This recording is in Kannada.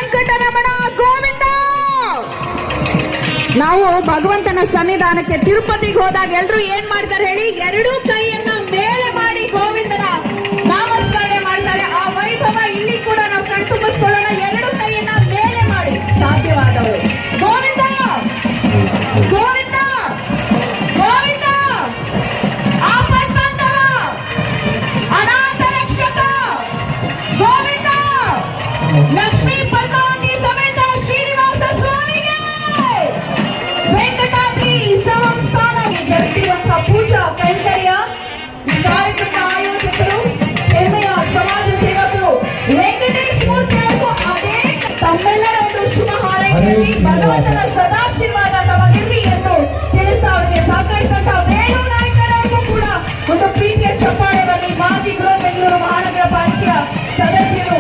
ವೆಂಕಟರಮಣ ಗೋವಿಂದ. ನಾವು ಭಗವಂತನ ಸನ್ನಿಧಾನಕ್ಕೆ ತಿರುಪತಿಗೆ ಹೋದಾಗ ಎಲ್ರು ಏನ್ ಮಾಡ್ತಾರೆ ಹೇಳಿ? ಎರಡೂ ಕೈಯನ್ನ ಮೇಲೆ ಮಾಡಿ ಗೋವಿಂದನ ನಾಮಸ್ಮರಣೆ ಮಾಡ್ತಾರೆ. ಆ ವೈಭವ ಇಲ್ಲಿ ಕೂಡ ನಾವು ಕಣ್ತುಂಬಿಸ್ಕೊಳ್ಳೋಣ. ಎರಡು ಕೈಯನ್ನ ಮೇಲೆ ಮಾಡಿ ಸಾಧ್ಯವಾದವರು. ಗೋವಿಂದ ಗೋವಿಂದ ಗೋವಿಂದ, ಆಪದ್ಬಾಂಧವ, ಅನಾಥ ರಕ್ಷಕ ಗೋವಿಂದ, ಲಕ್ಷ್ಮೀ ಪದ್ಮಾವತಿ ಸಮೇತ ಶ್ರೀನಿವಾಸ ಸ್ವಾಮಿಗೆ, ವೆಂಕಟಾದ್ರಿ ಸಂಸ್ಥಾನಕ್ಕೆ ಜರುಗಿರುವಂತಹ ಪೂಜಾ ಕೈಂಕರ್ಯ ಈ ಕಾರ್ಯಕ್ರಮದ ಆಯೋಜಕರು, ಹೆಮ್ಮೆಯ ಸಮಾಜ ಸೇವಕರು ವೆಂಕಟೇಶ್ ಮೂರ್ತಿ ಅವರು ಅದೇ ತಮ್ಮೆಲ್ಲರ ಒಂದು ಶುಭ ಹಾರೈಕೆಯಲ್ಲಿ ಭಗವಂತನ ಸದಾಶೀರ್ವಾದ ತಮಗಿರಲಿ ಎಂದು ತಿಳಿಸ್ತಾ ಅವರಿಗೆ ಸಹಕರಿಸಿದಂತಹ ವೇಣು ನಾಯಕರವರಿಗೂ ಕೂಡ ಒಂದು ಪ್ರೀತಿಯ ಚಪ್ಪಾಳೆ ಬರಲಿ. ಮಾಜಿ ಗೃಹ ಬೆಂಗಳೂರು ಮಹಾನಗರ ಪಾಲಿಕೆಯ ಸದಸ್ಯರು